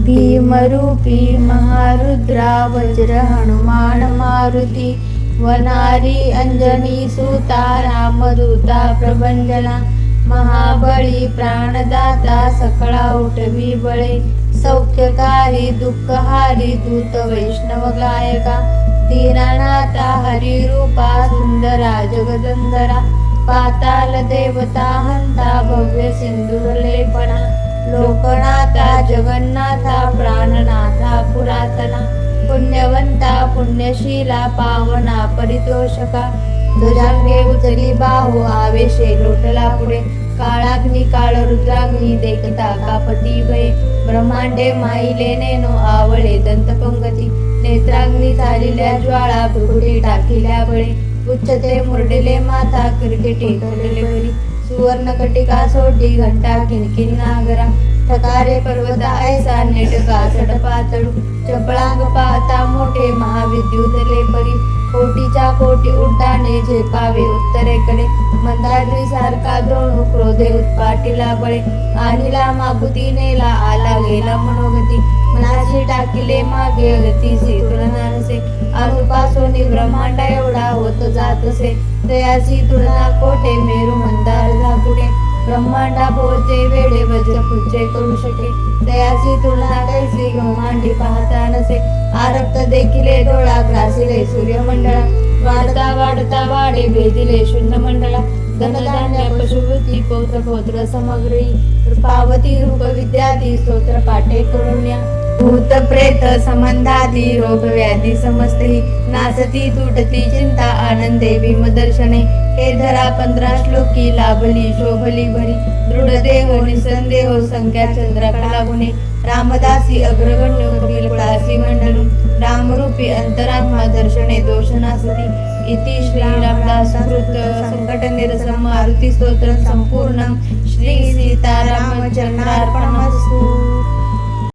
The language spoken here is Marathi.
भीमरूपी महारुद्रा वज्र हनुमान मारुती वनारी अंजनी सुता रामदूता प्रभंजना महाबळी प्राणदाता सकळा उठवी बळे सौख्यकारी दुःखहारी दूत वैष्णव गायका दीनानाथा हरिरूपा सुंदरा जगदंधरा पाताल देवता हंता भव्य सिंधूर लेपना लोकनाथा जगन्नाथा प्राणनाथा पुरातना पुण्यवंता पुण्यशीला पावना परितोषका ध्वजांगे उचली बाहू आवेशे लोटला पुढे काळाग्नी काळ रुद्राग्नी देखता कापती भये ब्रह्मांडे माईले नेनो आवळे दंतपंगती नेत्राग्नी झालेल्या ज्वाळा भ्रुकुटी टाकिल्या बळे उच्चते मुरडेले माथा किरकिटी करलेले बरी सुवर्ण कटिका सोडी घंटा किणकिणी नागरा ठकारे पर्वता ऐसा नेटका चढपातळू चपळांग पाहता मोठे महाविद्युतले परी कोटीच्या कोटी उड्डाणे झेपावे उत्तरेकडे मंदारी सारखा द्रोणू क्रोधे उत्पाटीला बळे आणिला मागुती नेला आला गेला मनोगती मनाशी टाकिले मागे गतीसी तुलना नसे अनुपासोनी ब्रह्मांड एवढा होत जातसे तयाची तुलना कोठे मेरू मंदार झाकुटे ब्रह्मांडा भोवते वेडे वज्र पुज्जे करू शके तयाची तुलना कैसी ब्रह्मांडी पाहता नसे आरक्त देखिले डोळा ग्रासिले सूर्यमंडळा वाढता वाढता वाढे भेदिले शून्य मंडळा धनधान्य पशुवृत्ती पौत्र पौत्र समग्री पावती रूप विद्यादी स्तोत्र पाठे करुण्या भूत प्रेत संबंधादी रोग व्याधी समजते नासती तुटती चिंता आनंदे भीमदर्शने हे धरा 15 श्लोकी लाभली शोभली भरी दृढ देह निसंदेह संख्या चंद्रकला गुणे रामदासी अग्रगण्य कपिल कुळासी मंडलू रामरूपी अंतरात्मा दर्शने दोषनासती इति श्री रामदास कृत संकट निरसन मारुती स्तोत्र संपूर्ण श्री सीताराम चरणार्पण